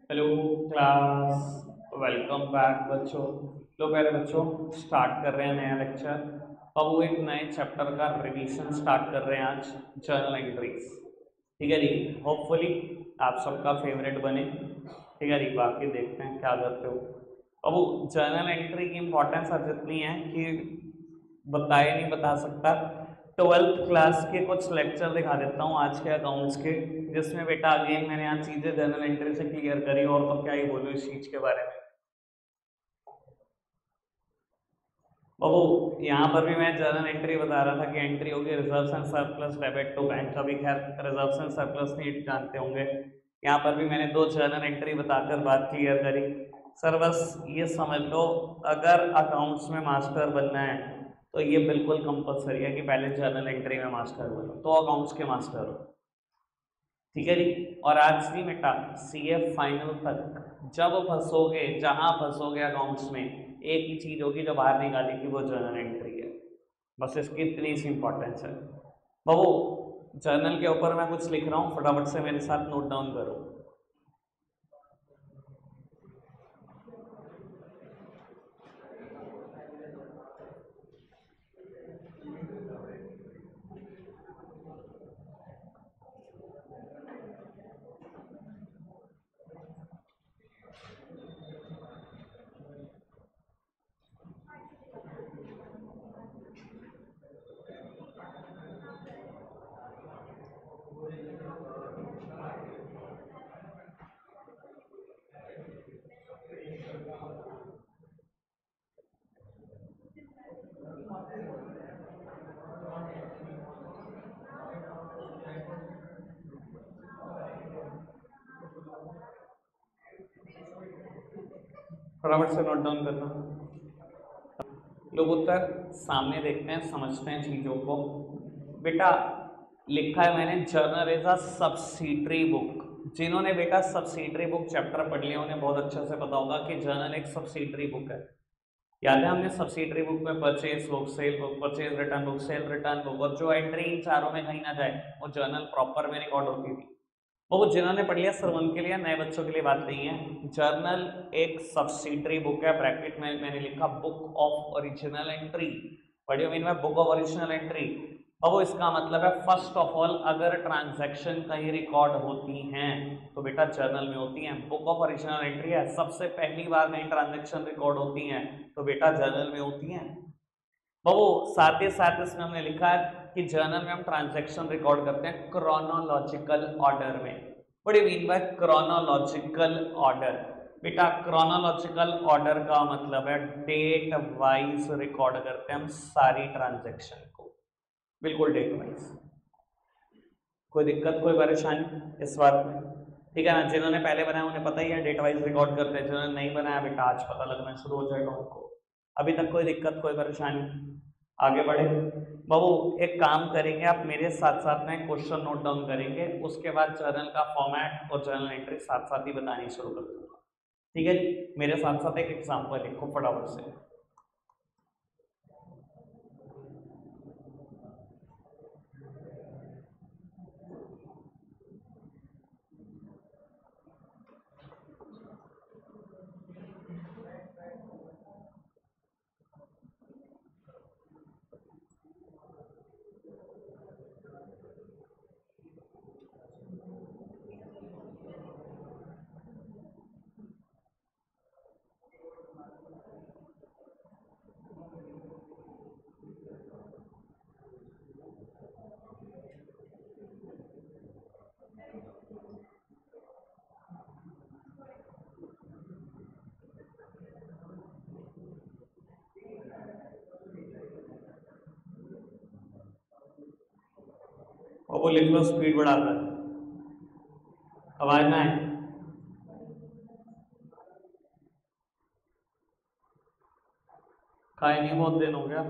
Hello class. Welcome back बच्चों। लो प्यारे बच्चों, स्टार्ट कर रहे हैं नया लेक्चर। अब वो एक नए चैप्टर का रिवीजन स्टार्ट कर रहे हैं आज, जर्नल एंट्रीज। ठीक है जी, होपफुली आप सबका फेवरेट बने। ठीक है जी, बाकी देखते हैं क्या करते हो। अब वो जर्नल एंट्री की इंपॉर्टेंस अब जितनी है कि बताए नहीं बता सकता। ट्वेल्थ क्लास के कुछ लेक्चर दिखा देता हूँ आज के अकाउंट्स के, जिसमें बेटा अगेन मैंने आज चीजें जर्नल एंट्री से क्लियर करी, और तो क्या ही बोलूँ इस चीज के बारे में। बाबू, यहाँ पर भी मैं जर्नल एंट्री बता रहा था कि एंट्री होगी reserves and surplus debit to bank. अभी खैर रिजर्व्स एंड सरप्लस नहीं जानते होंगे। यहाँ पर भी मैंने दो जर्नल एंट्री बताकर बात क्लियर करी। सर बस ये समझ लो, अगर अकाउंट्स में मास्टर बनना है तो ये बिल्कुल कंपलसरी है कि पहले जर्नल एंट्री में मास्टर बनो तो अकाउंट्स के मास्टर हो। ठीक है जी। और आज नहीं बेटा, सीए फाइनल तक जब फंसोगे, जहां फंसोगे अकाउंट्स में, एक ही चीज होगी जो बाहर निकालेगी, वो जर्नल एंट्री है। बस इसकी इतनी सी इंपॉर्टेंस है। बाबू, जर्नल के ऊपर मैं कुछ लिख रहा हूँ, फटाफट से मेरे साथ नोट डाउन करो। फटाफट से नोट डाउन करना। लोग उत्तर सामने देखते हैं, समझते हैं चीजों को। बेटा लिखा है मैंने, journal is a subsidiary book. जिन्होंने बेटा सब्सिडरी बुक चैप्टर पढ़ लिया उन्हें बहुत अच्छे से पता होगा कि जर्नल एक सब्सिडरी बुक है। याद है हमने सब्सिडरी बुक में purchase book, cell book, purchase return book, cell return book, और जो एंट्री इन चारों में कहीं ना जाए वो जर्नल प्रॉपर में रिकॉर्ड होती थी। वो जिन्होंने पढ़ लिया सर उनके लिए, नए बच्चों के लिए बात नहीं है। जर्नल एक सब्सिडरी बुक है, ब्रैकेट में मैंने लिखा बुक ऑफ ओरिजिनल एंट्री। पढ़ियो मीन में बुक ऑफ ओरिजिनल एंट्री। अब वो इसका मतलब है फर्स्ट ऑफ ऑल, अगर ट्रांजैक्शन कहीं रिकॉर्ड होती हैं तो बेटा जर्नल में होती हैं। बुक ऑफ ओरिजिनल एंट्री है, सबसे पहली बार कहीं ट्रांजैक्शन रिकॉर्ड होती हैं तो बेटा जर्नल में होती हैं। बाबू साथ ही साथ इसमें हमने लिखा है कि जर्नल में हम ट्रांजैक्शन रिकॉर्ड करते हैं क्रोनोलॉजिकल ऑर्डर में। बड़ी मीन बाय क्रोनोलॉजिकल ऑर्डर। बेटा क्रोनोलॉजिकल ऑर्डर का मतलब है डेट वाइज रिकॉर्ड करते हैं हम सारी ट्रांजैक्शन को, बिल्कुल डेट वाइज। कोई दिक्कत कोई परेशानी इस बात में? ठीक है ना, जिन्होंने पहले बनाया उन्हें पता ही है डेट वाइज रिकॉर्ड करते हैं, जिन्होंने नहीं बनाया बेटा आज पता लगना शुरू हो जाएगा उनको। अभी तक कोई दिक्कत कोई परेशानी? आगे बढ़े बाबू, एक काम करेंगे, आप मेरे साथ साथ में क्वेश्चन नोट डाउन करेंगे, उसके बाद जर्नल का फॉर्मेट और जर्नल एंट्री साथ साथ ही बतानी शुरू कर दूंगा। ठीक है जी, मेरे साथ साथ एक एग्जाम्पल लिखो फटाफट से। और वो लिख लो स्पीड बढ़ाकर, आवाज ना आए। खाए नहीं बहुत दिन हो गया।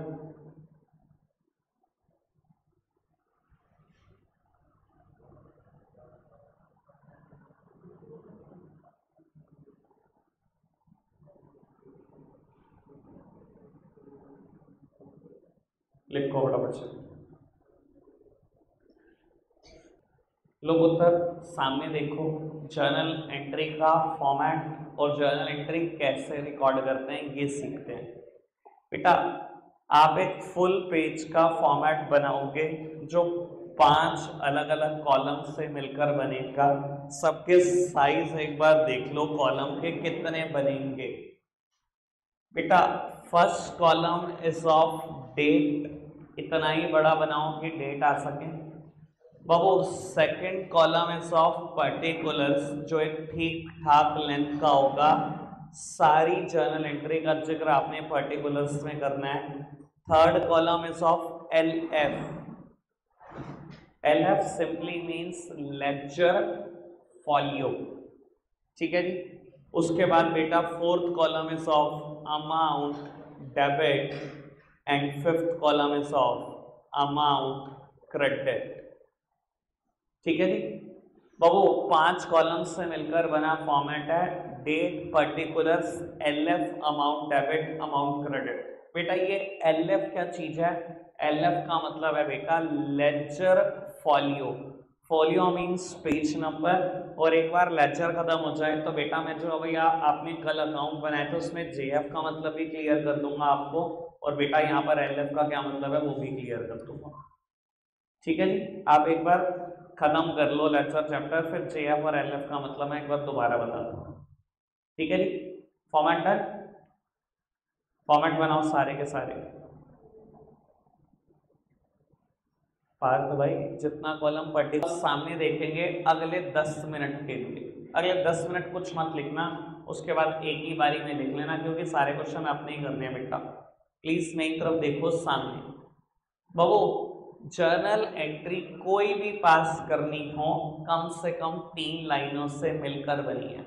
लिखो फटाफट से। लोग उत्तर सामने देखो, जर्नल एंट्री का फॉर्मेट और जर्नल एंट्री कैसे रिकॉर्ड करते हैं ये सीखते हैं। बेटा आप एक फुल पेज का फॉर्मेट बनाओगे जो 5 अलग अलग कॉलम से मिलकर बनेगा। सबके साइज एक बार देख लो, कॉलम के कितने बनेंगे। बेटा first column is of date, इतना ही बड़ा बनाओ कि डेट आ सके। बाबू second column is of particulars, जो एक ठीक ठाक लेंथ का होगा। सारी जर्नल एंट्री का जिक्र आपने पर्टिकुलर्स में करना है। Third column is of L F simply means lecture folio, ठीक है जी। उसके बाद बेटा fourth column is of amount debit and fifth column is of amount credit, ठीक है जी। बाबू 5 कॉलम से मिलकर बना फॉर्मेट है date, particulars, LF, amount debit, amount credit. बेटा ये एलएफ क्या चीज है? एलएफ का मतलब है बेटा ledger folio. Folio means page number. और एक बार लेजर खत्म हो जाए तो बेटा मैं जो भैया आपने कल अकाउंट बनाए थे उसमें जेएफ का मतलब भी क्लियर कर दूंगा आपको, और बेटा यहाँ पर एलएफ का क्या मतलब है वो भी क्लियर कर दूंगा, ठीक है जी। आप एक बार खत्म कर लो लेक्चर चैप्टर, फिर जेएफ और एलएफ का मतलब मैं एक बार दोबारा बता दूंगा, ठीक है जी। फॉर्मेट डन, फॉर्मेट बनाओ सारे के सारे। पार्थ भाई जितना कॉलम पर्टिकुलर सामने देखेंगे अगले 10 मिनट के लिए, अगले 10 मिनट कुछ मत लिखना, उसके बाद एक ही बारी में लिख लेना, क्योंकि सारे क्वेश्चन आपने ही करने हैं बेटा। प्लीज मेरी तरफ देखो सामने। बाबू जर्नल एंट्री कोई भी पास करनी हो कम से कम 3 लाइनों से मिलकर बनी है,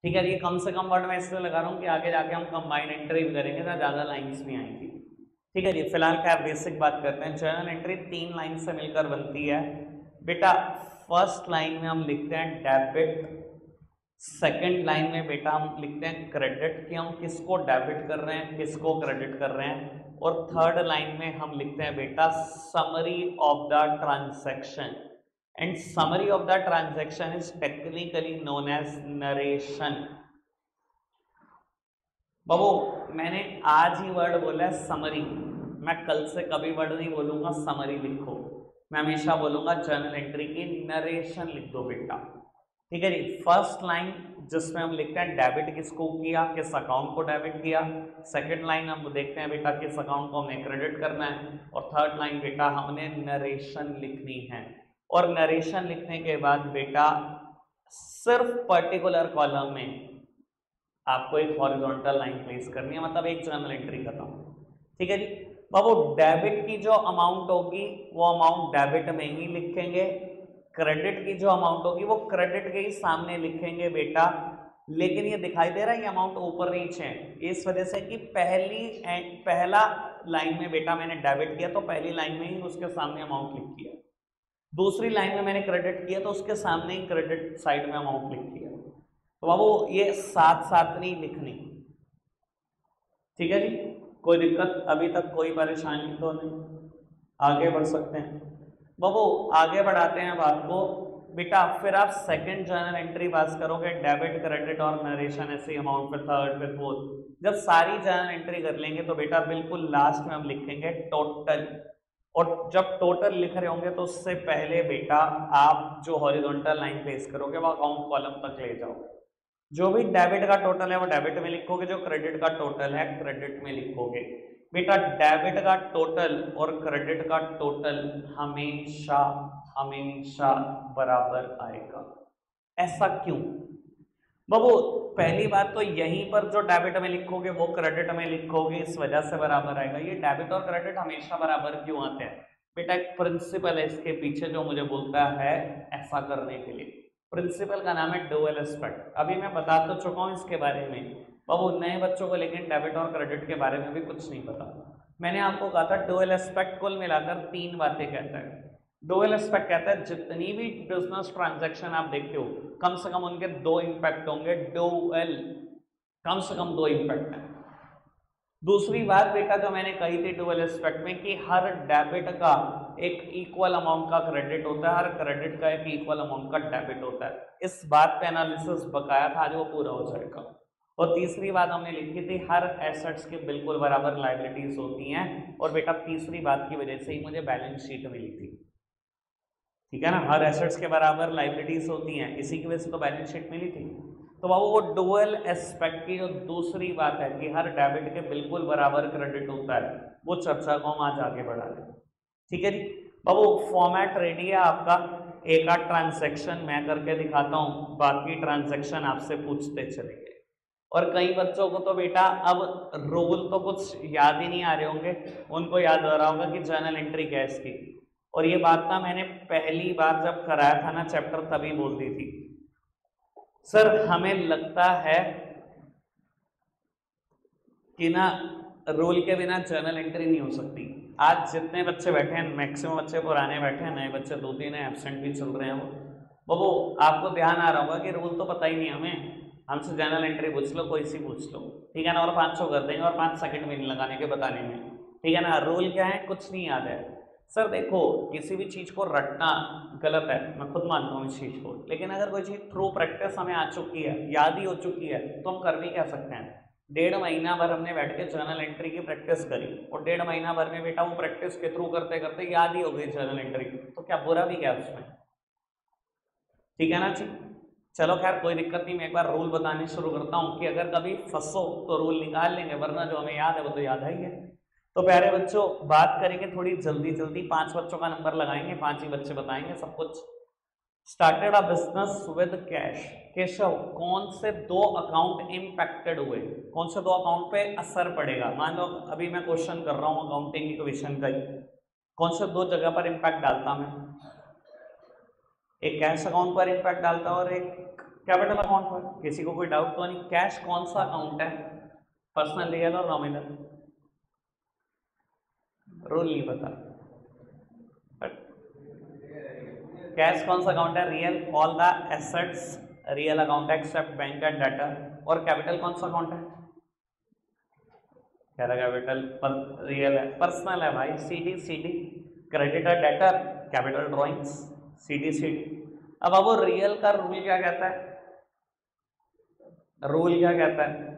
ठीक है। ये कम से कम वर्ड मैं इसलिए लगा रहा हूँ कि आगे जाके हम कंबाइंड एंट्री भी करेंगे तो ज़्यादा लाइन्स भी आएंगी, ठीक है जी। फिलहाल क्या बेसिक बात करते हैं। जर्नल एंट्री 3 लाइन से मिलकर बनती है बेटा। फर्स्ट लाइन में हम लिखते हैं डेबिट, सेकंड लाइन में बेटा हम लिखते हैं क्रेडिट, कि हम किसको डेबिट कर रहे हैं किसको क्रेडिट कर रहे हैं, और थर्ड लाइन में हम लिखते हैं बेटा summary of the transaction, and summary of the transaction is technically known as narration. बाबू मैंने आज ही वर्ड बोला है समरी, मैं कल से कभी वर्ड नहीं बोलूंगा समरी लिखो, मैं हमेशा बोलूंगा जर्नल एंट्री की नरेशन लिख दो बेटा, ठीक है जी। फर्स्ट लाइन जिसमें हम लिखते हैं डेबिट किसको किया, किस अकाउंट को डेबिट किया। सेकंड लाइन हम देखते हैं बेटा किस अकाउंट को हमें क्रेडिट करना है, और थर्ड लाइन बेटा हमने नरेशन लिखनी है। और नरेशन लिखने के बाद बेटा सिर्फ पर्टिकुलर कॉलम में आपको एक हॉरिजॉन्टल लाइन प्लेस करनी है, मतलब एक जर्नल एंट्री खत्म, ठीक है जी। बाबू डेबिट की जो अमाउंट होगी वो अमाउंट डेबिट में ही लिखेंगे, क्रेडिट की जो अमाउंट होगी वो क्रेडिट के ही सामने लिखेंगे बेटा। लेकिन ये दिखाई दे रहा है ये अमाउंट ऊपर नीचे है, इस वजह से कि पहला लाइन में बेटा मैंने डेबिट किया तो पहली लाइन में ही उसके सामने अमाउंट लिख किया, दूसरी लाइन में मैंने क्रेडिट किया तो उसके सामने ही क्रेडिट साइड में अमाउंट लिख किया। तो बाबू ये साथ साथ नहीं लिखनी, ठीक है जी। कोई दिक्कत अभी तक कोई परेशानी तो नहीं, आगे बढ़ सकते हैं। बाबू आगे बढ़ाते हैं बात को बेटा। फिर आप सेकंड जर्नल एंट्री पास करोगे डेबिट क्रेडिट और नरेशन ऐसे अमाउंट, फिर थर्ड फिर फोर्थ। जब सारी जर्नल एंट्री कर लेंगे तो बेटा बिल्कुल लास्ट में हम लिखेंगे टोटल, और जब टोटल लिख रहे होंगे तो उससे पहले बेटा आप जो हॉरिजॉन्टल लाइन प्लेस करोगे वो अकाउंट कॉलम तक ले जाओगे। जो भी डेबिट का टोटल है वो डेबिट में लिखोगे, जो क्रेडिट का टोटल है क्रेडिट में लिखोगे बेटा। डेबिट का टोटल और क्रेडिट का टोटल हमेशा हमेशा बराबर आएगा। ऐसा क्यों बाबू? पहली बात तो यहीं पर जो डेबिट में लिखोगे वो क्रेडिट में लिखोगे, इस वजह से बराबर आएगा। ये डेबिट और क्रेडिट हमेशा बराबर क्यों आते हैं बेटा? एक प्रिंसिपल है इसके पीछे जो मुझे बोलता है ऐसा करने के लिए। प्रिंसिपल का नाम है डुअल एस्पेक्ट। अभी मैं बता तो चुका हूँ इसके बारे में बाबू, नए बच्चों को लेकिन डेबिट और क्रेडिट के बारे में भी कुछ नहीं पता। मैंने आपको कहा था डुअल एस्पेक्ट कुल मिलाकर 3 बातें कहता है। डुअल एस्पेक्ट कहता है जितनी भी बिजनेस ट्रांजैक्शन आप देखते हो कम से कम उनके 2 इंपैक्ट होंगे। डुअल कम से कम 2 इंपैक्ट है। दूसरी बात बेटा जो मैंने कही थी डुअल एस्पेक्ट में कि हर डेबिट का एक इक्वल अमाउंट का क्रेडिट होता है, हर क्रेडिट का एक इक्वल अमाउंट का डेबिट होता है। इस बात पे एनालिसिस बकाया था, आज वो पूरा हो जाएगा। और तीसरी बात हमने लिखी थी, हर एसेट्स के बिल्कुल बराबर लायबिलिटीज होती हैं। और बेटा तीसरी बात की वजह से ही मुझे बैलेंस शीट मिली थी, ठीक है ना, हर एसेट्स के बराबर लायबिलिटीज होती हैं, इसी की वजह से तो बैलेंस शीट मिली थी। तो बाबू वो डुअल एस्पेक्ट की जो दूसरी बात है कि हर डेबिट के बिल्कुल बराबर क्रेडिट होता है, वो चर्चा को हम आज आगे बढ़ा रहे हैं, ठीक है जी। बाबू फॉर्मेट रेडी है आपका, एक आध ट्रांजैक्शन मैं करके दिखाता हूँ, बाकी ट्रांजैक्शन आपसे पूछते चलेंगे। और कई बच्चों को तो बेटा अब रूल तो कुछ याद ही नहीं आ रहे होंगे, उनको याद हो रहा होगा कि जर्नल एंट्री क्या है इसकी। और ये बात ना मैंने पहली बार जब कराया था ना चैप्टर तभी बोल दी थी, सर हमें लगता है कि ना रूल के बिना जर्नल एंट्री नहीं हो सकती। आज जितने बच्चे बैठे हैं, मैक्सिमम बच्चे पुराने बैठे हैं, नए बच्चे 2-3 हैं, एब्सेंट भी चल रहे हैं वो। बाबू आपको ध्यान आ रहा होगा कि रूल तो पता ही नहीं हमें, हमसे जर्नल एंट्री पूछ लो, कोई सी पूछ लो, ठीक है ना, और 500 कर देंगे और 5 सेकंड भी नहीं लगाने के बताने में, ठीक है ना। रूल क्या है, कुछ नहीं याद है। सर देखो किसी भी चीज़ को रटना गलत है, मैं खुद मानता हूँ इस चीज़ को, लेकिन अगर कोई चीज़ थ्रू प्रैक्टिस हमें आ चुकी है, याद ही हो चुकी है, तो हम कर भी क्या सकते हैं। 1.5 महीना भर हमने बैठ के जर्नल एंट्री की प्रैक्टिस करी, और 1.5 महीना भर में बेटा वो प्रैक्टिस के थ्रू करते करते याद ही हो गई जर्नल एंट्री, तो क्या बुरा भी क्या उसमें, ठीक है ना जी। चलो खैर कोई दिक्कत नहीं, मैं एक बार रूल बताने शुरू करता हूँ कि अगर कभी फंसो तो रूल निकाल लेंगे, वरना जो हमें याद है वो तो याद है ही है। तो प्यारे बच्चों बात करेंगे थोड़ी जल्दी जल्दी, 5 बच्चों का नंबर लगाएंगे, 5 ही बच्चे बताएंगे सब कुछ। Started a business with cash. Keshav कौन से 2 अकाउंट इंपैक्टेड हुए, कौन से 2 अकाउंट पे असर पड़ेगा। मान लो अभी मैं क्वेश्चन कर रहा हूँ अकाउंटिंग इक्वेशन का ही, कौन से 2 जगह पर इंपैक्ट डालता मैं, एक कैश अकाउंट पर इंपैक्ट डालता और एक कैपिटल अकाउंट पर। किसी को कोई डाउट तो नहीं, कैश कौन सा अकाउंट है, पर्सनल, रियल और नॉमिनल, रूल नहीं पता। कैश कौन सा अकाउंट है, real, all the assets real account except bank and debtor. और कैपिटल कौन सा अकाउंट है, क्या कैपिटल रियल है, पर्सनल है भाई, CD creditor debtor capital drawings CD. अब वो रियल का रूल क्या कहता है, रूल क्या कहता है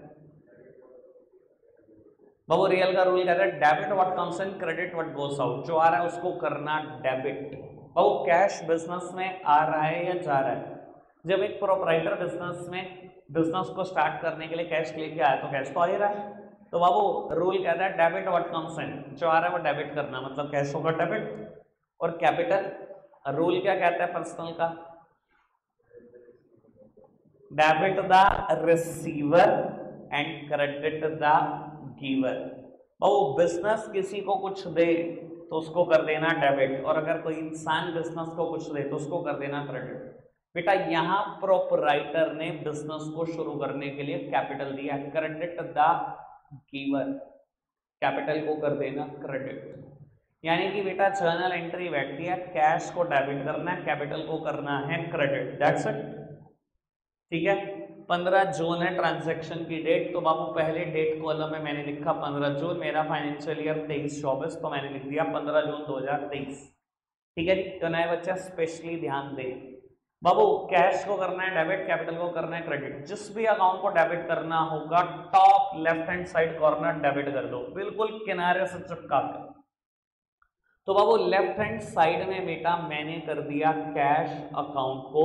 बाबू, रियल का रूल कहता है debit what comes in, credit what goes out. जो आ रहा है उसको करना डेबिट। बाबू कैश बिजनेस में आ रहा है या जा रहा है, जब एक प्रोपराइटर बिजनेस में बिजनेस को स्टार्ट करने के लिए कैश लेके आया तो कैश तो आ ही रहा है। तो बाबू रूल कहता है डेबिट व्हाट कम्स इन, जो आ रहा है वो डेबिट करना, मतलब कैश होगा डेबिट। और कैपिटल रूल क्या कहता है पर्सनल का, debit the receiver and credit the giver. वो बिजनेस किसी को कुछ दे तो उसको कर देना डेबिट, और अगर कोई इंसान बिजनेस को कुछ दे तो उसको कर देना क्रेडिट। बेटा यहाँ प्रोपराइटर ने बिजनेस को शुरू करने के लिए कैपिटल दिया, क्रेडिट द गिवर, कैपिटल को कर देना क्रेडिट। यानी कि बेटा जर्नल एंट्री बैठती है, कैश को डेबिट करना है, कैपिटल को करना है क्रेडिट, दैट्स इट, ठीक है। 15 जून है ट्रांजैक्शन की डेट, तो बाबू पहले डेट कॉलम में मैंने लिखा 15 जून, मेरा फाइनेंशियल ईयर 23-24, तो मैंने लिख दिया 15 जून 2023, ठीक है जी। तो नए बच्चा स्पेशली ध्यान दे बाबू, कैश को करना है डेबिट, कैपिटल को करना है क्रेडिट। जिस भी अकाउंट को डेबिट करना होगा top left hand side corner debit कर दो, बिल्कुल किनारे से चिपका कर। तो बाबू लेफ्ट हैंड साइड में बेटा मैंने कर दिया कैश अकाउंट को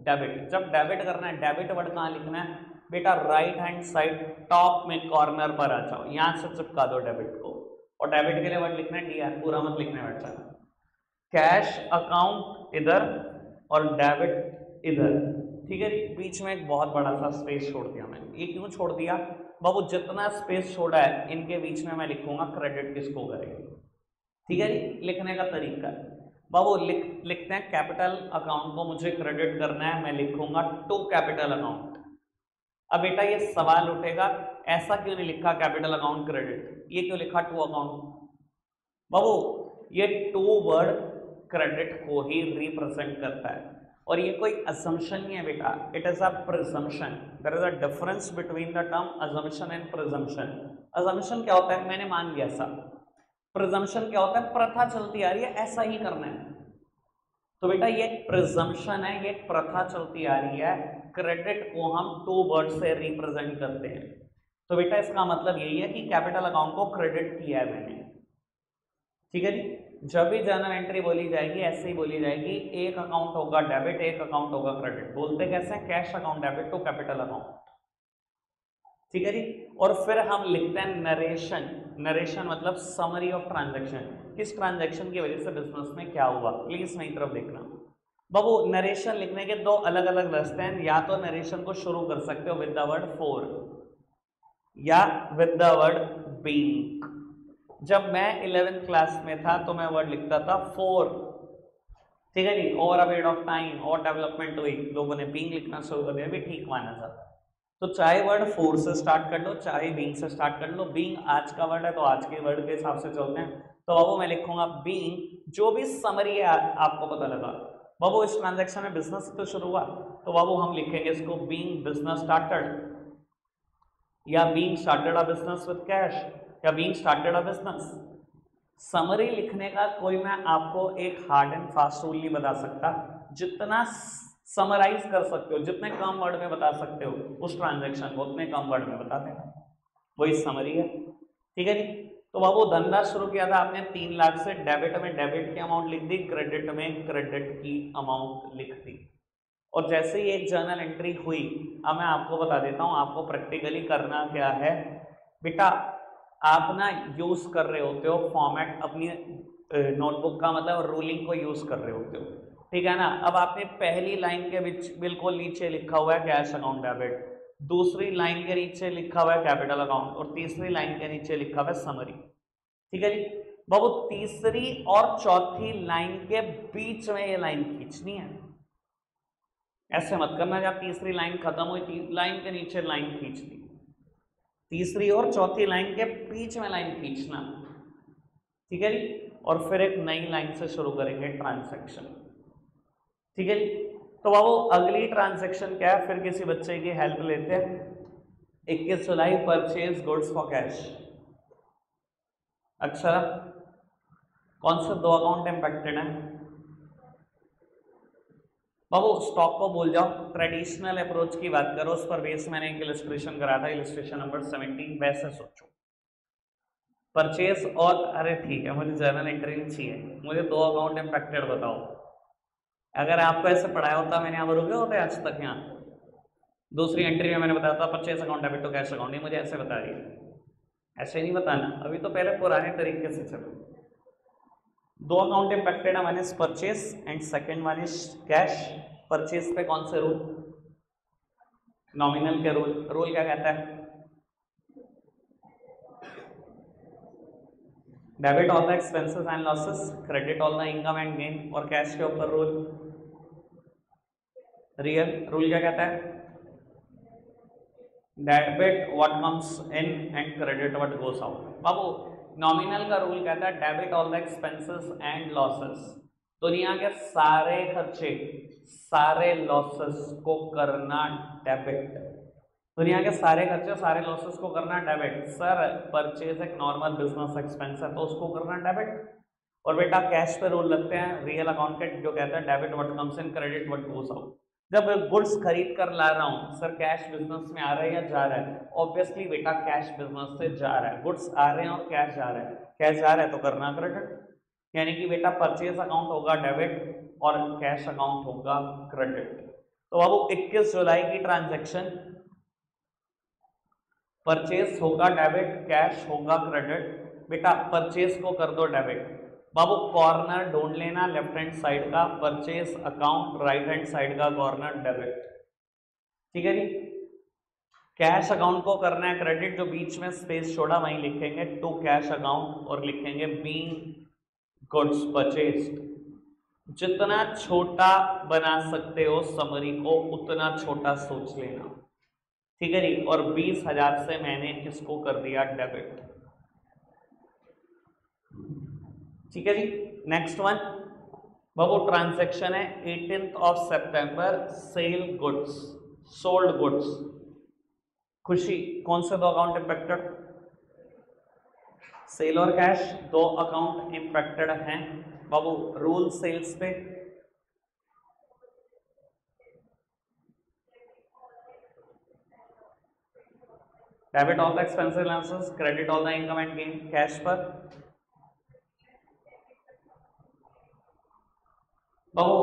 डेबिट। जब डेबिट करना है, डेबिट वर्ड कहाँ लिखना है बेटा, राइट हैंड साइड टॉप में कॉर्नर पर आ जाओ, यहां से चिपका दो डेबिट को, और डेबिट के लिए वर्ड लिखना है डीआर, पूरा मत लिखना है बेटा। कैश अकाउंट इधर और डेबिट इधर, ठीक है जी। बीच में एक बहुत बड़ा सा स्पेस छोड़ दिया मैंने, ये क्यों छोड़ दिया बाबू, जितना स्पेस छोड़ा है इनके बीच में मैं लिखूंगा क्रेडिट किसको करेंगे, ठीक है जी। लिखने का तरीका बाबू लिखते हैं कैपिटल अकाउंट को मुझे क्रेडिट करना है, मैं लिखूंगा टू कैपिटल अकाउंट। अब बेटा ये सवाल उठेगा ऐसा क्यों नहीं लिखा कैपिटल अकाउंट क्रेडिट, ये क्यों लिखा टू अकाउंट। बाबू ये टू वर्ड क्रेडिट को ही रिप्रेजेंट करता है, और ये कोई असम्पशन नहीं है बेटा, it is a presumption. There is a difference between the term assumption and presumption. Assumption क्या होता है, मैंने मान लिया सब, प्रिजम्पशन क्या होता है? प्रथा चलती आ रही है, ऐसा ही करना है। तो बेटा ये प्रिजम्पशन है, ये प्रथा चलती आ रही है। क्रेडिट को हम 2 वर्ड से रिप्रेजेंट करते हैं। तो बेटा इसका मतलब यही है कि कैपिटल अकाउंट को क्रेडिट किया है मैंने। ठीक है जी। जब भी जर्नल एंट्री बोली जाएगी ऐसे ही बोली जाएगी, एक अकाउंट होगा डेबिट, एक अकाउंट होगा क्रेडिट। बोलते कैसे हैं? Cash account debit to capital account. ठीक है जी। और फिर हम लिखते हैं नरेशन। नरेशन मतलब समरी ऑफ ट्रांजैक्शन, किस ट्रांजैक्शन की वजह से बिजनेस में क्या हुआ। प्लीज मेरी तरफ देखना बाबू। नरेशन लिखने के 2 अलग अलग रास्ते हैं। या तो नरेशन को शुरू कर सकते हो विद द वर्ड फॉर या विद द वर्ड बीइंग। जब मैं 11th क्लास में था तो मैं वर्ड लिखता था फॉर, ठीक है जी, over a period of time और डेवलपमेंट हुई, लोगों ने बीइंग लिखना शुरू कर दिया, भी ठीक माना जाता। तो चाहे वर्ड फोर से स्टार्ट कर लो, चाहे बीइंग से स्टार्ट कर लो। बीइंग आज का वर्ड है तो आज के वर्ड के हिसाब से चलते हैं। तो बाबू मैं लिखूंगा बीइंग, जो भी समरी है आपको पता लगा। बाबू इस ट्रांजैक्शन में बिजनेस तो शुरू हुआ, तो बाबू हम लिखेंगे इसको बीइंग बिजनेस स्टार्टेड, या being started a business with cash, या being started a business. Summary लिखने का कोई मैं आपको एक हार्ड एंड फास्ट रूल नहीं बता सकता। जितना समराइज कर सकते हो, जितने कम वर्ड में बता सकते हो उस ट्रांजैक्शन को, उतने कम वर्ड में बता देना, वही समरी है। ठीक है जी। तो बाबू धंधा शुरू किया था आपने 3 लाख से, डेबिट में डेबिट की अमाउंट लिख दी, क्रेडिट में क्रेडिट की अमाउंट लिख दी। और जैसे ही एक जर्नल एंट्री हुई, अब मैं आपको बता देता हूं आपको प्रैक्टिकली करना क्या है। बेटा आप ना यूज कर रहे होते हो फॉर्मेट अपनी नोटबुक का, मतलब रूलिंग को यूज कर रहे होते हो, ठीक है ना। अब आपने पहली लाइन के बीच बिल्कुल नीचे लिखा हुआ है कैश अकाउंट डेबिट, दूसरी लाइन के नीचे लिखा हुआ है कैपिटल अकाउंट, और तीसरी लाइन के नीचे लिखा हुआ है समरी। ठीक है जी। बाबू तीसरी और चौथी लाइन के बीच में ये लाइन खींचनी है। ऐसे मत करना जब तीसरी लाइन खत्म हुई, लाइन के नीचे लाइन खींच दी, तीसरी और चौथी लाइन के बीच में लाइन खींचना। ठीक है जी। और फिर एक नई लाइन से शुरू करेंगे ट्रांजैक्शन। ठीक है जी। तो बाबू अगली ट्रांजैक्शन क्या है, फिर किसी बच्चे की हेल्प लेते हैं। 21 जुलाई परचेज गुड्स फॉर कैश। अच्छा, कौन से 2 अकाउंट इंपैक्टेड हैं बाबू? स्टॉक को भूल जाओ, ट्रेडिशनल अप्रोच की बात करो। उस पर बेस मैंने एक इलस्ट्रेशन करा था, इलस्ट्रेशन नंबर 17। वैसे सोचो परचेस और, अरे ठीक है मुझे जर्नल एंट्री नहीं चाहिए, मुझे 2 अकाउंट इंपैक्टेड बताओ। अगर आपको ऐसे पढ़ाया होता, मैंने यहाँ रुके होते आज तक। यहाँ दूसरी एंट्री में मैंने बताया था purchase account debit to cash account, नहीं मुझे ऐसे बता दिया। ऐसे नहीं बताना, अभी तो पहले पुराने तरीके से चलो। 2 अकाउंट इंपैक्टेड है, one is purchase and second one is cash. Purchase पे कौन से रूल? नॉमिनल के रूल। रूल क्या कहता है? Debit all the expenses and losses, credit all the income and gain. और कैश के ऊपर रूल रियल। रूल क्या कहता है? Debit what comes in and credit what goes out. Babu nominal का रूल कहता है debit all the expenses and losses, दुनिया के सारे खर्चे सारे लॉसेस को करना डेबिट। दुनिया के सारे खर्चे सारे लॉसेस को करना डेबिट। सर परचेज एक नॉर्मल बिजनेस एक्सपेंस है तो उसको करना डेबिट। और बेटा कैश पे रूल लगते हैं रियल अकाउंट के, जो कहता है debit what comes in credit what goes out. जब गुड्स खरीद कर ला रहा हूं, सर कैश बिजनेस में आ रहा है या जा रहा है? ऑब्वियसली बेटा कैश बिजनेस से जा रहा है, गुड्स आ रहे हैं और कैश जा रहा है। कैश जा रहा है तो करना क्रेडिट, यानी कि बेटा परचेज अकाउंट होगा डेबिट और कैश अकाउंट होगा क्रेडिट। तो बाबू 21 जुलाई की ट्रांजैक्शन, परचेज होगा डेबिट, कैश होगा क्रेडिट। बेटा परचेज को कर दो डेबिट। बाबू कॉर्नर ढूंढ लेना लेफ्ट हैंड साइड का, purchase account, right hand side का कॉर्नर डेबिट। ठीक है जी। कैश अकाउंट को करना है क्रेडिट, जो बीच में स्पेस छोड़ा वहीं लिखेंगे टू कैश अकाउंट और लिखेंगे बीइंग गुड्स परचेज्ड। जितना छोटा बना सकते हो समरी को उतना छोटा सोच लेना। ठीक है जी। और 20,000 से मैंने किसको कर दिया डेबिट। ठीक है जी। नेक्स्ट वन बाबू ट्रांजैक्शन है 18 सितंबर, sale goods, sold goods. Khushi, कौन से 2 अकाउंट इंपैक्टेड? सेल और कैश दो अकाउंट इंपैक्टेड हैं बाबू। रूल सेल्स पे debit all the expensive analysis, credit all the income and gain. Cash पर बाबू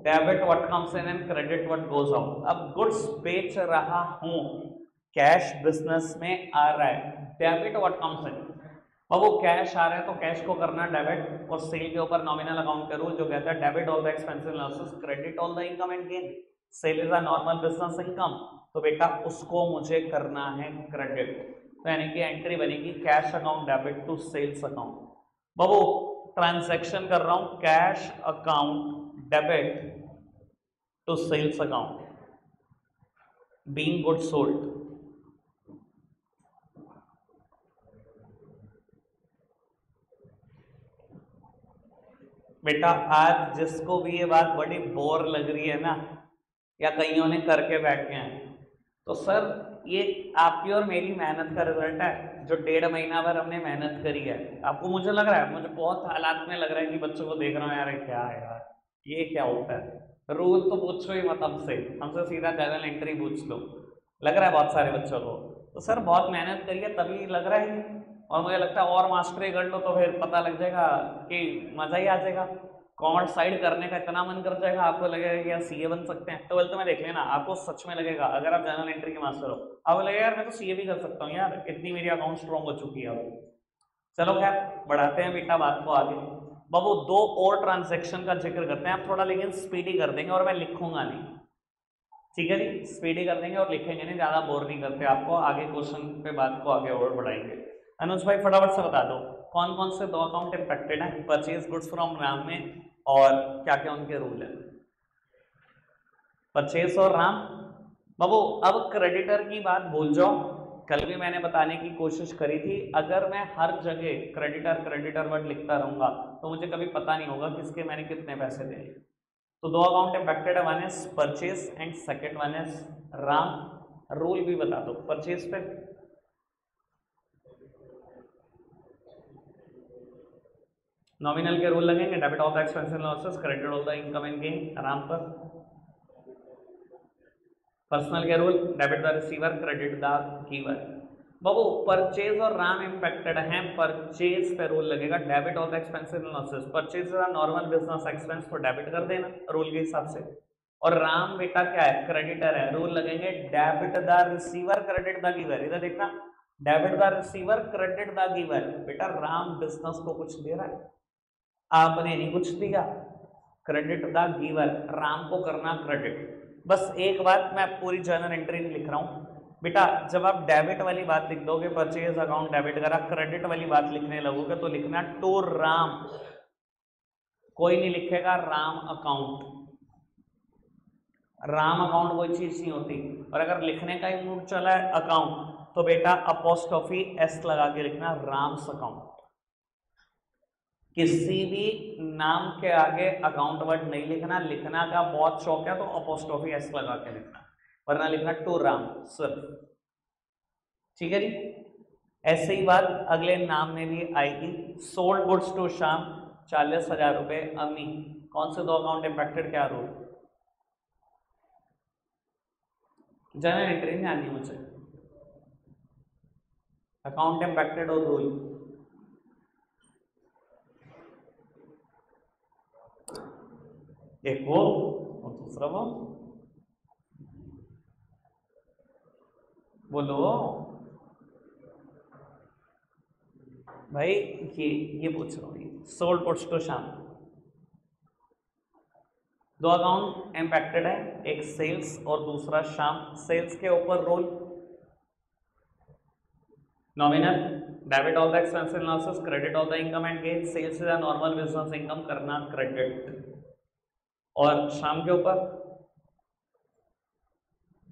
debit what comes in and credit what goes out. अब गुड्स बेच रहा हूं, कैश बिजनेस में आ रहा है, debit what comes in. Babu cash आ रहा है तो कैश को करना डेबिट, और सेल के ऊपर नॉमिनल अकाउंट का रूल जो कहता है debit all the expensive losses, credit all the income and gain. Sale is a normal business income, तो बेटा उसको मुझे करना है क्रेडिट। तो यानी कि एंट्री बनेगी cash account debit to sales account. बाबू ट्रांजैक्शन कर रहा हूं cash account debit to sales account, being good sold. बेटा आज जिसको भी ये बात बड़ी बोर लग रही है ना, या कईयों ने करके बैठ गए हैं, तो सर ये आपकी और मेरी मेहनत का रिजल्ट है, जो 1.5 महीना भर हमने मेहनत करी है। आपको मुझे लग रहा है, मुझे बहुत हालात में लग रहा है कि बच्चों को देख रहा हूँ यार क्या है यार, ये क्या होता है। रूल तो पूछो ही मत हमसे सीधा जनरल एंट्री पूछ लो। लग रहा है बहुत सारे बच्चों को, तो सर बहुत मेहनत करी है तभी लग रहा है। और मुझे लगता है और मास्टरी कर लो तो फिर पता लग जाएगा कि मजा ही आ जाएगा। कॉमर्स साइड करने का इतना मन कर जाएगा, आपको लगेगा कि यार सीए बन सकते हैं। 12th में देख लेना, आपको सच में लगेगा अगर आप जनरल एंट्री के मास्टर हो, आपको लगेगा यार मैं तो सीए भी कर सकता हूँ यार, इतनी मेरी अकाउंट स्ट्रॉन्ग हो चुकी है अब। चलो खैर बढ़ाते हैं बेटा बात को आगे। बाबू दो और ट्रांजेक्शन का जिक्र करते हैं आप थोड़ा, लेकिन स्पीडी कर देंगे और मैं लिखूंगा नहीं, ठीक है जी। स्पीडी कर देंगे और लिखेंगे नहीं, ज्यादा बोर नहीं करते आपको। आगे क्वेश्चन पे बात को आगे और बढ़ाएंगे। अनुज भाई फटाफट से बता दो कौन कौन से दो अकाउंट इंपैक्टेड है परचेज गुड्स फ्रॉम राम में, और क्या क्या उनके रूल है। परचेज और राम। बाबू अब क्रेडिटर की बात भूल जाओ, कल भी मैंने बताने की कोशिश करी थी, अगर मैं हर जगह क्रेडिटर क्रेडिटर वर्ड लिखता रहूंगा तो मुझे कभी पता नहीं होगा किसके मैंने कितने पैसे दिए। तो दो अकाउंट इंपैक्टेड है, one is purchase and second one is Ram. Rule भी बता दो परचेज पे। नॉमिनल के रूल लगेंगे, debit all the expensive losses, credit all the income and gain. Ram पर पर्सनल के rule, debit the receiver, credit the giver. Babu purchase और Ram impacted हैं, परचेज पे रूल लगेगा debit of expensive losses. Purchase का normal business expense को debit कर देना रूल के हिसाब से, और राम बेटा क्या है क्रेडिटर है, रूल लगेंगे debit the receiver, credit the giver. इधर देखना debit the receiver, credit the giver. बेटा राम बिजनेस को कुछ दे रहा है, आपने नहीं कुछ दिया, क्रेडिट द गिवर, राम को करना क्रेडिट। बस एक बात मैं पूरी जर्नल एंट्री नहीं लिख रहा हूं बेटा, जब आप डेबिट वाली बात लिख दोगे परचेज अकाउंट डेबिट करा, क्रेडिट वाली बात लिखने लगोगे तो लिखना टू राम, कोई नहीं लिखेगा राम अकाउंट। राम अकाउंट कोई चीज नहीं होती, और अगर लिखने का ही मूड चला है अकाउंट तो बेटा अपोस्ट्रोफी एस लगा के लिखना राम्स अकाउंट। किसी भी नाम के आगे अकाउंट वर्ड नहीं लिखना, लिखना का बहुत शौक है तो अपोस्ट्रोफी एस लगा के लिखना, वरना लिखना टू राम सिर्फ, ठीक है जी। ऐसे ही बात अगले नाम में भी आएगी, सोल्ड गुड्स टू श्याम 40,000 रुपए अम्मी। कौन से दो अकाउंट इंपैक्टेड, क्या रूल। जनरल एंट्री में आनी मुझे, अकाउंट इंपैक्टेड और रूल। एक वो और दूसरा वो, बोलो भाई। ये पूछ रहा हूँ, सोल्ड गुड्स टू श्याम, दो अकाउंट इंपैक्टेड है, एक सेल्स और दूसरा श्याम। सेल्स के ऊपर rule nominal, debit all the expensive losses, credit all the income and gain. Sales is a normal business income, करना क्रेडिट। और श्याम के ऊपर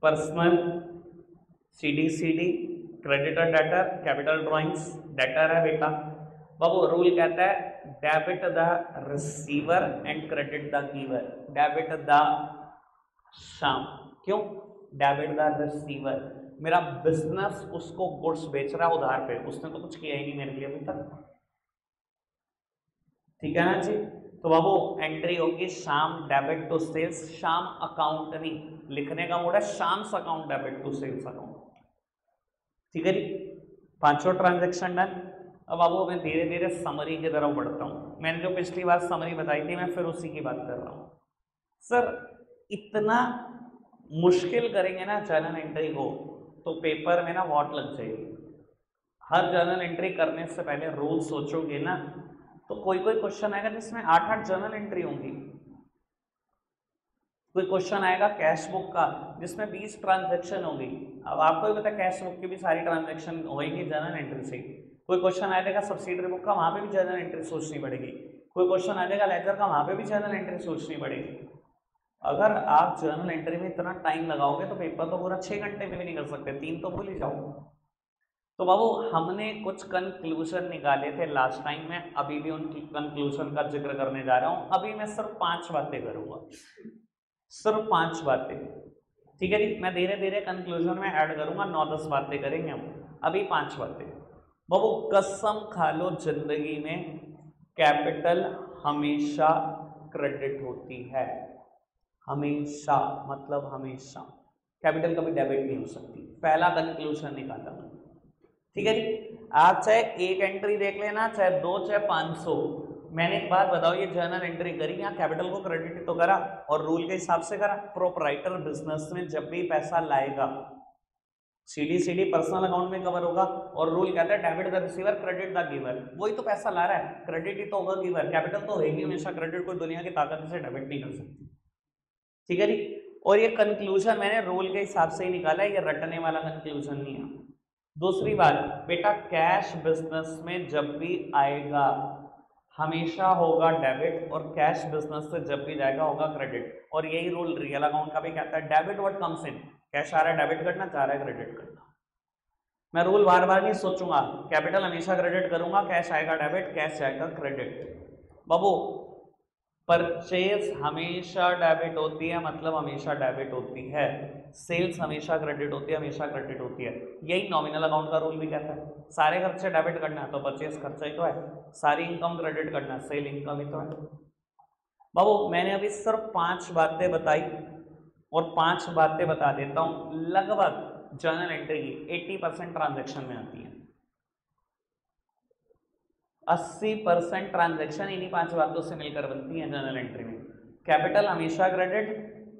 personal, CD, creditor debtor, capital drawings, debtor है बेटा। बाबू रूल कहता है debit the receiver and credit the giver, debit the Shyam. क्यों डेबिट द रिसीवर, मेरा बिजनेस उसको गुड्स बेच रहा है उधार पे, उसने तो कुछ किया ही नहीं मेरे लिए अभी तक, ठीक है ना जी। तो बाबू एंट्री होगी Sham debit to sales, Sham account नहीं, लिखने का मोड है Sham's account debit to sales account, ठीक है जी। पांचों ट्रांजेक्शन डन। अब बाबू मैं धीरे धीरे समरी की तरफ बढ़ता हूं। मैंने जो पिछली बार समरी बताई थी मैं फिर उसी की बात कर रहा हूं। सर इतना मुश्किल करेंगे ना जर्नल एंट्री को तो पेपर में ना वॉट लग जाएगी। हर जर्नल एंट्री करने से पहले रूल सोचोगे ना तो कोई कोई क्वेश्चन आएगा जिसमें 8-8 जर्नल एंट्री होंगी, कोई क्वेश्चन आएगा कैश बुक का जिसमें 20 ट्रांजैक्शन होगी। अब आपको भी पता है कैश बुक की भी सारी ट्रांजैक्शन होगी जर्नल एंट्री से। कोई क्वेश्चन आ जाएगा सब्सिडरी बुक का, वहां पे भी जर्नल एंट्री सोचनी पड़ेगी। कोई क्वेश्चन आ जाएगा लेजर का, वहां पे भी जर्नल एंट्री सोचनी पड़ेगी। अगर आप जर्नल एंट्री में इतना टाइम लगाओगे तो पेपर तो पूरा 6 घंटे में भी नहीं कर सकते, 3 तो भूल ही जाओ। तो बाबू हमने कुछ कंक्लूजन निकाले थे लास्ट टाइम में, अभी भी उनकी कंक्लूजन का जिक्र करने जा रहा हूं। अभी मैं सिर्फ 5 बातें करूंगा, सिर्फ 5 बातें, ठीक है जी। मैं धीरे धीरे कंक्लूजन में ऐड करूंगा, 9-10 बातें करेंगे हम, अभी 5 बातें। बाबू कसम खा लो जिंदगी में कैपिटल हमेशा क्रेडिट होती है, हमेशा, मतलब हमेशा। कैपिटल कभी डेबिट नहीं हो सकती, पहला कंक्लूजन निकाला मैंने, ठीक है जी। आप चाहे एक एंट्री देख लेना, चाहे 2, चाहे 500। मैंने एक बात बताओ, ये जर्नल एंट्री करी, यहाँ कैपिटल को क्रेडिट तो करा और रूल के हिसाब से करा। प्रोपराइटर बिजनेस में जब भी पैसा लाएगा सीडी पर्सनल अकाउंट में कवर होगा, और रूल कहता है debit the receiver credit the giver. वही तो पैसा ला रहा है, क्रेडिट ही तो होगा गिवर, कैपिटल तो होगी हमेशा क्रेडिट, कोई दुनिया की ताकत से डेबिट नहीं कर सकती, ठीक है जी। और ये कंक्लूजन मैंने रूल के हिसाब से ही निकाला है, ये रटने वाला कंक्लूजन नहीं है। दूसरी बात बेटा, कैश बिजनेस में जब भी आएगा हमेशा होगा डेबिट, और कैश बिजनेस से जब भी जाएगा होगा क्रेडिट। और यही रूल रियल अकाउंट का भी कहता है, debit what comes in, cash आ रहा है डेबिट करना, चाह रहा है क्रेडिट करना। मैं रूल बार बार नहीं सोचूंगा, कैपिटल हमेशा क्रेडिट करूंगा, कैश आएगा डेबिट, कैश जाएगा क्रेडिट। बाबू परचेज हमेशा डेबिट होती है, मतलब हमेशा डेबिट होती है। सेल्स हमेशा क्रेडिट होती है, हमेशा क्रेडिट होती है। यही नॉमिनल अकाउंट का रूल भी कहता है, सारे खर्चे डेबिट करना है तो परचेज खर्चा ही तो है, सारी इनकम क्रेडिट करना है, सेल इनकम ही तो है। बाबू मैंने अभी सिर्फ 5 बातें बताई, और 5 बातें बता देता हूं लगभग जर्नल एंट्री की 80% ट्रांजेक्शन में आती है। 80% ट्रांजैक्शन इन्हीं 5 बातों से मिलकर बनती है जर्नल एंट्री में। कैपिटल हमेशा क्रेडिट,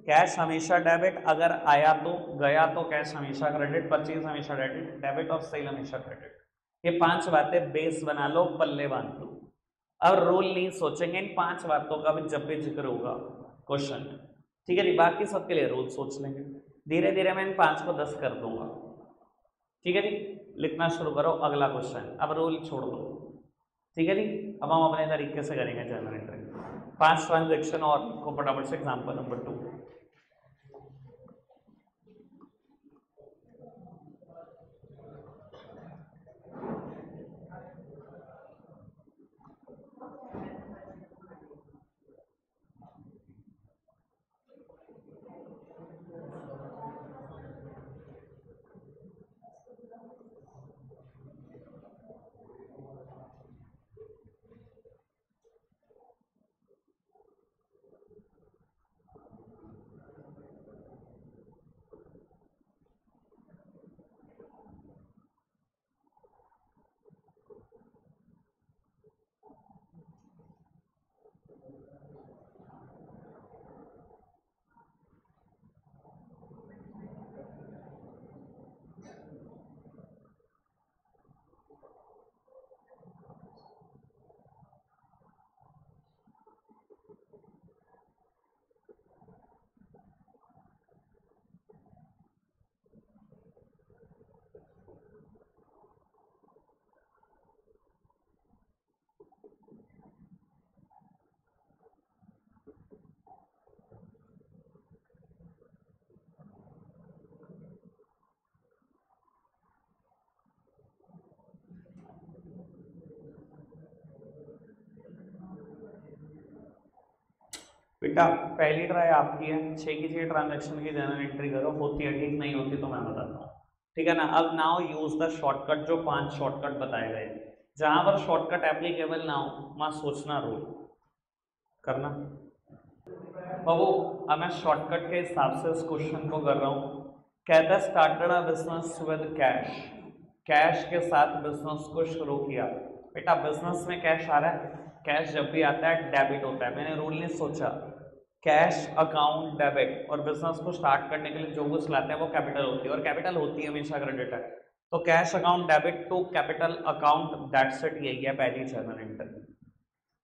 कैश हमेशा डेबिट, अगर आया तो गया तो कैश हमेशा क्रेडिट, परचेज हमेशा डेबिट और सेल हमेशा क्रेडिट। ये 5 बातें बेस बना लो, पल्ले बांध लो। अब रूल नहीं सोचेंगे, इन 5 बातों का भी जब भी जिक्र होगा क्वेश्चन, ठीक है जी। बाकी सबके लिए रूल सोच लेंगे, धीरे धीरे मैं इन 5 को 10 कर दूंगा, ठीक है जी। लिखना शुरू करो अगला क्वेश्चन, अब रूल छोड़ दो, ठीक है जी। अब हम अपने तरीके से करेंगे जर्नल एंट्री। 5 ट्रांजेक्शन और को फटाफट से एग्जांपल नंबर 2। बेटा पहली ट्राई आपकी है, 6 की 6 ट्रांजैक्शन की जर्नल एंट्री करो, होती है ठीक, नहीं होती तो मैं बताता हूँ। ठीक है ना। अब नाउ यूज द शॉर्टकट, जो 5 शॉर्टकट बताए गए, जहां पर शॉर्टकट एप्लीकेबल ना हो वहां सोचना रूल करना। बाबू अब मैं शॉर्टकट के हिसाब से इस क्वेश्चन को कर रहा हूं। कहता started a business with cash, cash के साथ बिजनेस को शुरू किया। बेटा बिजनेस में कैश आ रहा है, कैश जब भी आता है डेबिट होता है। मैंने रूल नहीं सोचा, कैश अकाउंट डेबिट, और बिजनेस को स्टार्ट करने के लिए जो कुछ लाते हैं वो कैपिटल होती है, और कैपिटल होती है हमेशा क्रेडिट है। तो cash account debit to capital account, that's it, यही है पहली जर्नल एंट्री।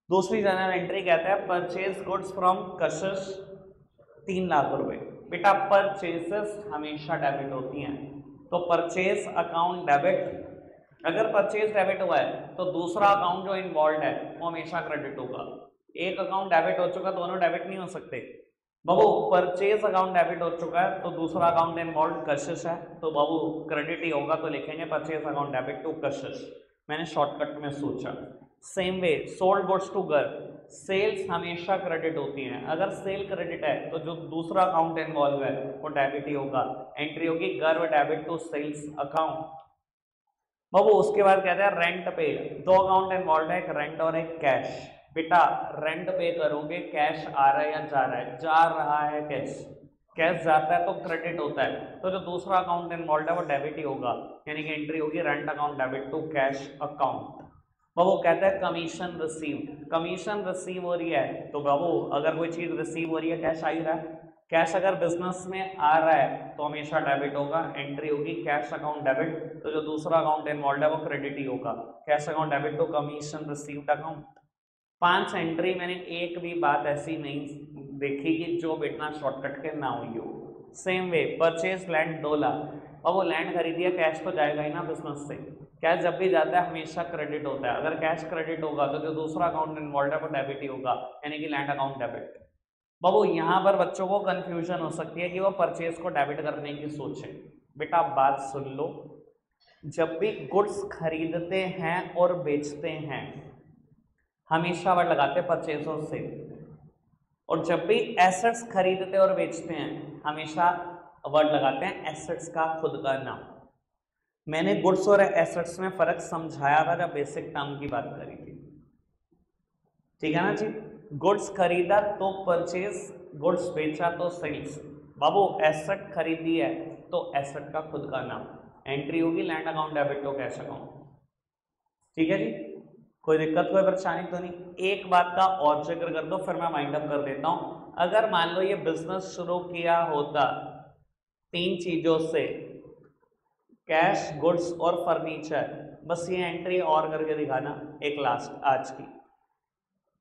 दूसरी जर्नल एंट्री कहता है परचेज गुड्स फ्रॉम कशिश 3 लाख रुपए। बेटा परचेजेस हमेशा डेबिट होती हैं, तो परचेज अकाउंट डेबिट, अगर परचेज डेबिट हुआ है तो दूसरा अकाउंट जो इन्वॉल्व है वो हमेशा क्रेडिट होगा। एक अकाउंट डेबिट हो चुका, दोनों डेबिट नहीं हो सकते। बाबू परचेज अकाउंट डेबिट हो चुका है तो दूसरा अकाउंट इन्वॉल्व कशिश है, तो बाबू क्रेडिट ही होगा, तो लिखेंगे परचेज अकाउंट डेबिट टू कशिश। मैंने शॉर्टकट में सोचा। Same way sold goods to घर, सेल्स हमेशा क्रेडिट होती हैं, अगर सेल क्रेडिट है तो जो दूसरा अकाउंट इन्वॉल्व है वो डेबिट ही होगा। एंट्री होगी गर्व डेबिट टू सेल्स अकाउंट। बाबू उसके बाद कहते हैं रेंट पे, 2 अकाउंट इन्वॉल्व है, एक रेंट और एक कैश। बेटा रेंट पे करोगे, कैश आ रहा है या जा रहा है, जा रहा है कैश, कैश जाता है तो क्रेडिट होता है, तो जो दूसरा अकाउंट इन्वॉल्व है वो डेबिट ही होगा, यानी कि एंट्री होगी rent account debit to cash account. बाबू कहता है कमीशन रिसीव, कमीशन रिसीव हो रही है, तो बाबू अगर कोई चीज रिसीव हो रही है कैश आ ही रहा है, कैश अगर बिजनेस में आ रहा है तो हमेशा डेबिट होगा, एंट्री होगी कैश अकाउंट डेबिट, तो जो दूसरा अकाउंट इन्वॉल्व है वो क्रेडिट ही होगा, cash account debit to commission received account. 5 entry, मैंने एक भी बात ऐसी नहीं देखी कि जो बिना शॉर्टकट के ना हुई हो। Same way purchase land 2 lakh, अब वो लैंड खरीदी है, कैश तो जाएगा ही ना बिजनेस से, कैश जब भी जाता है हमेशा क्रेडिट होता है, अगर कैश क्रेडिट होगा तो जो दूसरा अकाउंट इन्वॉल्व है वो डेबिट ही होगा, यानी कि लैंड अकाउंट डेबिट। बाबू यहाँ पर बच्चों को कंफ्यूजन हो सकती है कि वो परचेज को डेबिट करने की सोचे। बेटा बात सुन लो, जब भी गुड्स खरीदते हैं और बेचते हैं हमेशा वर्ड लगाते हैं परचेज और सेल, और जब भी एसेट्स खरीदते और बेचते हैं हमेशा वर्ड लगाते हैं एसेट्स का खुद का नाम। मैंने गुड्स और एसेट्स में फर्क समझाया था जब बेसिक टर्म की बात करी थी, ठीक है ना जी। गुड्स खरीदा तो परचेज, गुड्स बेचा तो सेल्स। बाबू एसेट खरीदी है तो एसेट का खुद का नाम, एंट्री होगी land account debit to cash account, ठीक है जी। कोई दिक्कत कोई परेशानी तो नहीं। एक बात का और जिक्र कर दो फिर मैं वाइंड अप कर देता हूं। अगर मान लो ये बिजनेस शुरू किया होता 3 चीजों से, कैश गुड्स और फर्नीचर, बस ये एंट्री और करके दिखाना एक लास्ट आज की।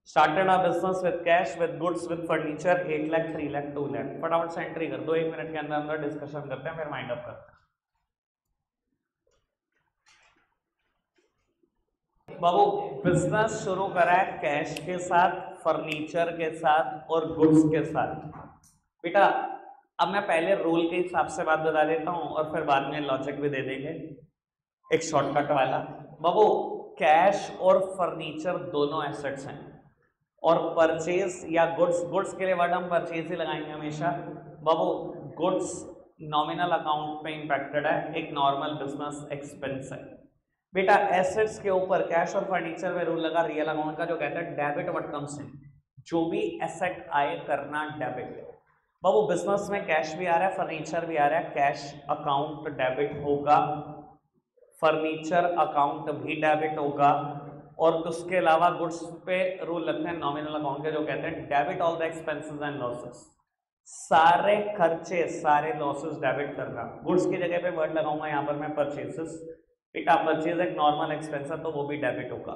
Started a business with cash with goods with furniture 8 lakh 3 lakh 2 lakh, फटाफट से एंट्री कर दो, 1 मिनट के अंदर अंदर डिस्कशन करते हैं फिर वाइंड अप करते हैं। बाबू बिजनेस शुरू करा है कैश के साथ, फर्नीचर के साथ और गुड्स के साथ। बेटा अब मैं पहले रूल के हिसाब से बात बता देता हूं और फिर बाद में लॉजिक भी दे देंगे एक शॉर्टकट वाला। बाबू कैश और फर्नीचर दोनों एसेट्स हैं, और परचेज या गुड्स, गुड्स के लिए वर्ड हम परचेज ही लगाएंगे हमेशा। बाबू गुड्स नॉमिनल अकाउंट पे इंपैक्टेड है, एक नॉर्मल बिजनेस एक्सपेंस है। बेटा एसेट्स के ऊपर कैश और फर्नीचर में रूल लगा रियल अकाउंट का, जो कहता है डेबिट व्हाट कम्स इन, जो भी एसेट आए करना डेबिट। बाबू बिजनेस में कैश भी आ रहा है फर्नीचर भी आ रहा है, कैश अकाउंट डेबिट होगा, फर्नीचर अकाउंट भी डेबिट होगा, और उसके अलावा गुड्स पे रूल लगते हैं नॉमिनल अकाउंट के, जो कहते हैं debit all the expenses and losses, सारे खर्चे सारे लॉसेस डेबिट करना। गुड्स की जगह पे वर्ड लगाऊंगा यहाँ पर मैं परचेसेस, बेटा परचेज एक नॉर्मल एक्सपेंस है तो वो भी डेबिट होगा,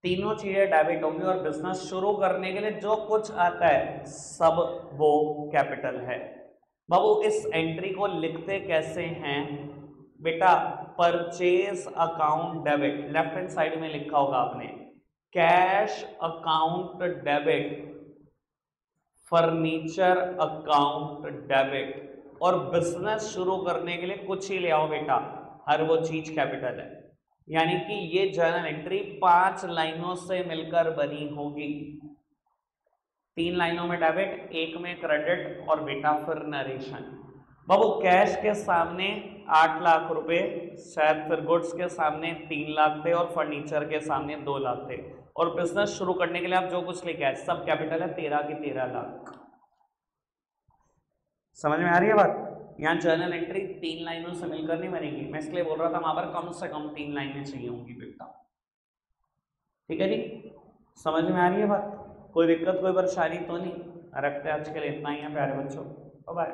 तीनों चीजें डेबिट होंगी, और बिजनेस शुरू करने के लिए जो कुछ आता है सब वो कैपिटल है। बाबू इस एंट्री को लिखते कैसे हैं? बेटा purchase account debit, left hand side में लिखा होगा आपने, cash account debit, furniture account debit, और बिजनेस शुरू करने के लिए कुछ ही ले आओ बेटा, हर वो चीज कैपिटल है, यानी कि ये जर्नल एंट्री 5 लाइनों से मिलकर बनी होगी, 3 लाइनों में डेबिट, 1 में क्रेडिट, और बेटा फिर नरेशन। बाबू कैश के सामने 8 लाख रुपए, शायद फिर गुड्स के सामने 3 लाख थे और फर्नीचर के सामने 2 लाख थे, और बिजनेस शुरू करने के लिए आप जो कुछ लेके आए सब कैपिटल है 13 की 13 लाख। समझ में आ रही है बात? यहाँ जर्नल एंट्री 3 लाइनों से मिलकर नहीं बनेगी, मैं इसलिए बोल रहा था वहां पर कम से कम 3 लाइनें चाहिए होंगी बेटा। ठीक है जी, समझ में आ रही है बात? कोई दिक्कत कोई परेशानी तो नहीं? रखते हैं आज के लिए इतना ही है प्यारे बच्चों, बाय।